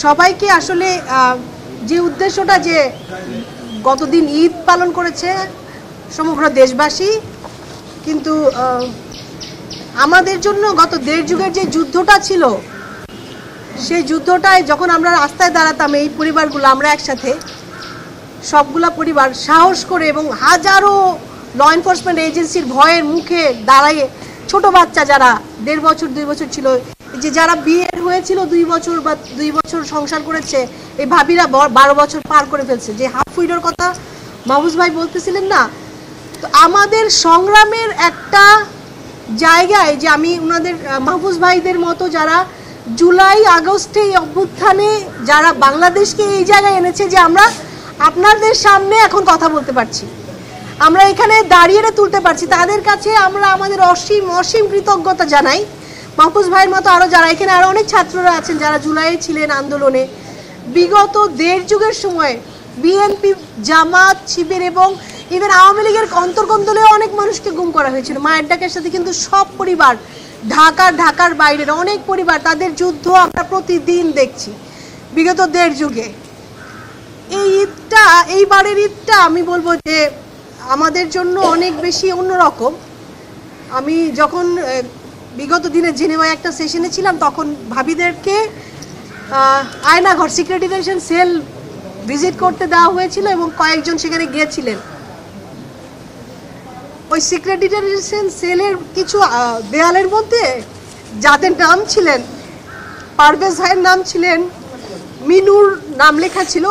সবাইকে আসলে যে উদ্দেশ্যটা যে গতদিন ঈদ পালন করেছে সমগ্র দেশবাসী, কিন্তু আমাদের জন্য গত দেড় যুগের যে যুদ্ধটা ছিল সেই যুদ্ধটায় যখন আমরা রাস্তায় দাঁড়াতাম এই পরিবারগুলো আমরা একসাথে সবগুলা পরিবার সাহস করে এবং হাজারো ল এনফোর্সমেন্ট এজেন্সির ভয়ের মুখে দাঁড়িয়ে ছোট বাচ্চা যারা 1.5 বছর 2 বছর ছিল, যে যারা বিয়ে হয়েছিল 2 বছর বা 2 বছর সংসার করেছে, এই ভাবিরা 12 বছর পার করে ফেলছে, যে হাফ উইডোর কথা মাহফুজ ভাই বলতেছিলেন না। তো আমাদের সংগ্রামের একটা জায়গায় যে আমি ওনাদের মাহফুজ ভাইদের মতো যারা জুলাই আগস্টে অভ্যুত্থানে যারা বাংলাদেশকে এই জায়গায় এনেছে যে আমরা আপনাদের সামনে এখন কথা বলতে পারছি, আমরা এখানে দাঁড়িয়ে তুলতে পারছি, তাদের কাছে আমরা আমাদের অসীম অসীম কৃতজ্ঞতা জানাই। মাহফুজ ভাইয়ের মতো আরও যারা এখানে আরও অনেক ছাত্ররা আছেন যারা জুলাইয়ে ছিলেন আন্দোলনে, বিগত দেড় যুগের সময় বিএনপি, জামাত, শিবির এবং ইভেন আওয়ামী লীগের অন্তর্কন্দলেও অনেক মানুষকে গুম করা হয়েছিল মায়ের ডাকের সাথে, কিন্তু সব পরিবার ঢাকার বাইরের অনেক পরিবার তাদের যুদ্ধ আমরা প্রতিদিন দেখছি বিগত দেড় যুগে। এই ঈদটা, এইবারের ঈদটা আমি বলবো যে আমাদের জন্য অনেক বেশি অন্যরকম। আমি যখন বিগত দিনে জেনেভায় একটা সেশনে ছিলাম তখন ভাবিদেরকে Aynaghor secret detention sell visit করতে দেওয়া হয়েছিল এবং কয়েকজন সেখানে গিয়েছিলেন। ওই সিক্রেট ডিটেনশন সেলের কিছু দেয়ালের মধ্যে যাদের নাম ছিলেন, পারভেজ ভাইয়ের নাম ছিলেন, মিনুর নাম লেখা ছিল,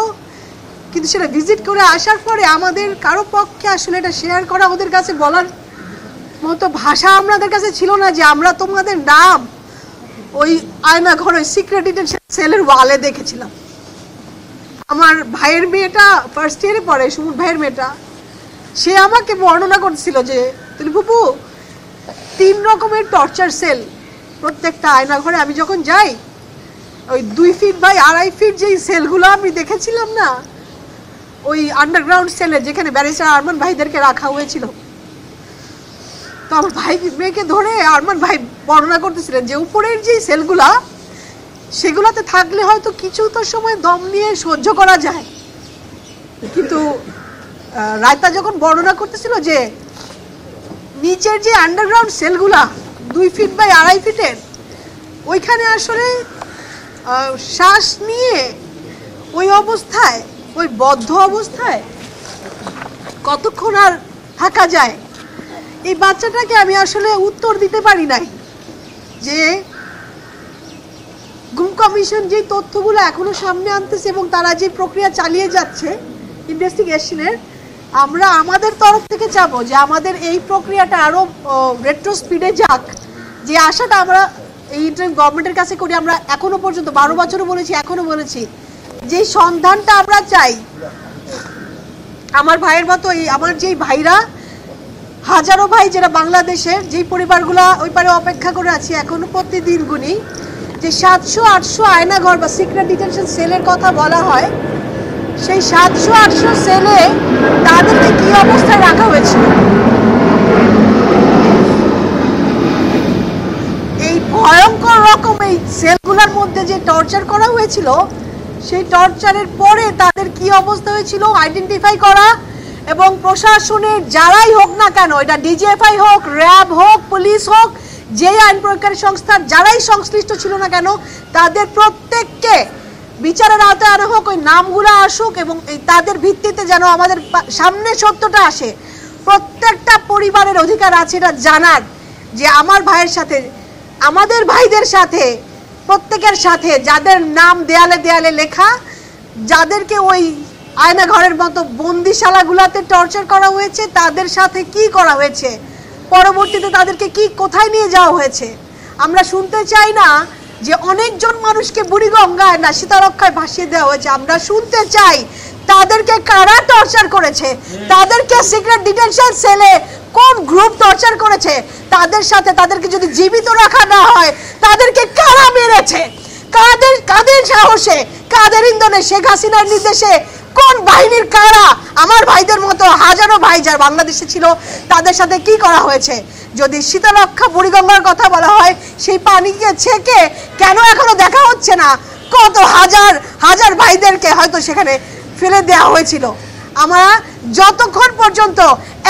কিন্তু সেটা ভিজিট করে আসার পরে আমাদের কারো পক্ষে আসলে এটা শেয়ার করা, ওদের কাছে বলার মতো ভাষা আমাদের কাছে ছিল না যে আমরা তোমাদের নাম ওই আয়নাঘর ওই সিক্রেট ডিটেনশন সেলের ওয়ালে দেখেছিলাম। আমার ভাইয়ের মেয়েটা ফার্স্ট ইয়ারে পড়ে, সুমন ভাইয়ের মেয়েটা, সে আমাকে বর্ণনা করছিল যে তুমি ফুপু 3 রকমের টর্চার সেল প্রত্যেকটা আয়নাঘরে। আমি যখন যাই ওই 2 ফিট বাই 2.5 ফিট যেই সেলগুলো আমি দেখেছিলাম না, ওই আন্ডারগ্রাউন্ড সেলে যেখানে ব্যারিস্টার আরমান ভাইদেরকে রাখা হয়েছিল, তো আমার ভাই মেয়েকে ধরে আরমান ভাই বর্ণনা করতেছিলেন যে উপরের যে সেলগুলা সেগুলাতে থাকলে হয়তো কিছুটা সময় দম নিয়ে সহ্য করা যায়, কিন্তু রায়তা যখন বর্ণনা করতেছিল যে নিচের যে আন্ডারগ্রাউন্ড সেলগুলা 2 ফিট বাই 2.5 ফিটের, ওইখানে আসলে শ্বাস নিয়ে ওই অবস্থায়, ওই বদ্ধ অবস্থায় কতক্ষণ আর থাকা যায়, এই বাচ্চাটাকে আমি আসলে উত্তর দিতে পারি নাই যে গুম কমিশন যে তথ্যগুলো এখনো সামনে আনতেছে এবং তারা যে প্রক্রিয়া চালিয়ে যাচ্ছে ইনভেস্টিগেশনের, আমরা আমাদের তরফ থেকে চাবো যে আমাদের এই প্রক্রিয়াটা আরো রেট্রো স্পিডে যাক, যে আশাটা আমরা এই ইন্টারিম গভর্নমেন্টের কাছে করি। আমরা এখনো পর্যন্ত 12 বছরও বলেছি, এখনো বলেছি যে সন্ধানটা আমরা চাই। আমার ভাইয়ের মতো আমার যেই ভাইরা, হাজারো ভাই যারা বাংলাদেশের যেই পরিবারগুলো ওই পারে অপেক্ষা করে আছে এখনো প্রতিদিন গুনি, যে 700-800 আয়নাঘর বা সিক্রেট ডিটেনশন সেলের কথা বলা হয়, সেই 700-800 সেলে তাদেরকে কি অবস্থায় রাখা হয়েছিল, এই ভয়ঙ্কর রকম এই সেলগুলোর মধ্যে যে টর্চার করা হয়েছিল, সেই টর্চারের পরে তাদের কি অবস্থা হয়েছিল আইডেন্টিফাই করা, এবং প্রশাসনের যারাই হোক না কেন, এটা ডিজিএফআই হোক, র্যাব হোক, পুলিশ হোক, যে আইন প্রয়োগকারী সংস্থার যারাই সংশ্লিষ্ট ছিল না কেন, তাদের প্রত্যেককে বিচারের আওতায় আনা হোক, ওই নামগুলো আসুক এবং তাদের ভিত্তিতে যেন আমাদের সামনে সত্যটা আসে। প্রত্যেকটা পরিবারের অধিকার আছে এটা জানার যে আমার ভাইয়ের সাথে, আমাদের ভাইদের সাথে, প্রত্যেকের সাথে যাদের নাম দেয়ালে দেয়ালে লেখা, যাদেরকে ওই আয়নাঘরের মতো বন্দিশালাগুলোতে টর্চার করা হয়েছে, তাদের সাথে কি করা হয়েছে, পরবর্তীতে তাদেরকে কি কোথায় নিয়ে যাওয়া হয়েছে। আমরা শুনতে চাই না যে অনেকজন মানুষকে বুড়িগঙ্গায় না শীতলক্ষায় ভাসিয়ে দেওয়া হয়েছে, আমরা শুনতে চাই তাদেরকে কারা টর্চার করেছে, তাদেরকে সিক্রেট ডিটেনশন সেলে কোন গ্রুপ টর্চার করেছে, তাদের সাথে তাদেরকে যদি জীবিত রাখা না হয় তাদেরকে কারা মেরেছে, কাদের সাহসে, কাদের ইন্ধনে, শেখ হাসিনার নির্দেশে কোন বাহিনীর কারা আমার ভাইদের মতো হাজারো ভাই যারা বাংলাদেশে ছিল তাদের সাথে কি করা হয়েছে। যদি শীতলক্ষা বুড়িগঙ্গার কথা বলা হয়, সেই পানিকে ছেকে কেন এখনো দেখা হচ্ছে না কত হাজার হাজার ভাইদেরকে হয়তো সেখানে ফেলে দেওয়া হয়েছিল। আমরা যতক্ষণ পর্যন্ত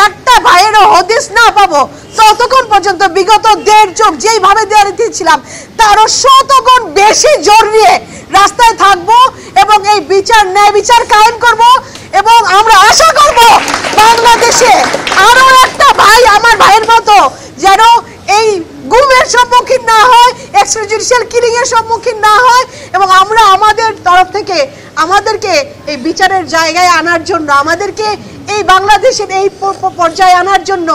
একটা ভাইয়েরও হদিস না পাবো ততক্ষণ পর্যন্ত বিগত 1.5 যুগ যেইভাবে দেওয়ালে দিয়েছিলাম তারও শতগুণ বেশি জোর নিয়ে রাস্তায় থাকবো এবং এই বিচার ন্যায় বিচার কায়েম করব। এবং আমরা আশা করব বাংলাদেশে আরো একটা ভাই আমার ভাইয়ের মতো যেন এই গুমের সম্মুখীন না হয়, এক্সট্রাজুডিশিয়াল কিলিং এর সম্মুখীন না হয়। এবং আমরা আমাদের তরফ থেকে আমাদেরকে এই বিচারের জায়গায় আনার জন্য, আমাদেরকে এই বাংলাদেশের এই পর্যায়ে আনার জন্য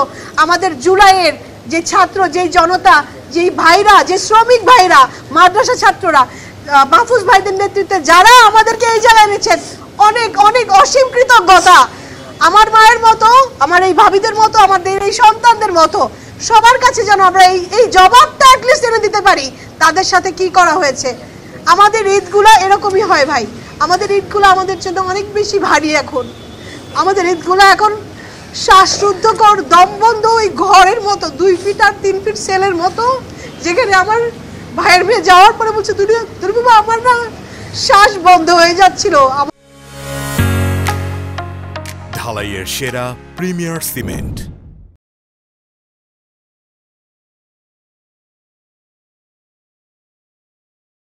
আমাদের জুলাইয়ের যে ছাত্র, যেই জনতা, যেই ভাইরা, যে শ্রমিক ভাইরা, মাদ্রাসা ছাত্ররা, মাহফুজ ভাইদের নেতৃত্বে যারা আমাদেরকে এই জায়গায় এনেছেন, অনেক অনেক অসীম কৃতজ্ঞতা। আমার মায়ের মতো, আমার এই ভাবিদের মতো, আমাদের এই সন্তানদের মতো সবার কাছে যেন আমরা এই জবাবটা অ্যাটলিস্ট এনে দিতে পারি তাদের সাথে কি করা হয়েছে। আমাদের ঈদগুলো এরকমই হয় ভাই, আমাদের ঈদগুলো আমাদের জন্য অনেক বেশি ভারী। এখন আমাদের ঈদগুলো এখন শ্বাসরুদ্ধকর, দমবন্ধ ওই ঘরের মতো, 2 ফিট আর 3 ফিট সেলের মতো, যেখানে আমার ভাইয়ের মেয়ে যাওয়ার পরে বলছে দুর্বাবা আমার না শ্বাস বন্ধ হয়ে যাচ্ছিল। ঢালাইয়ের সেরা প্রিমিয়ার সিমেন্ট।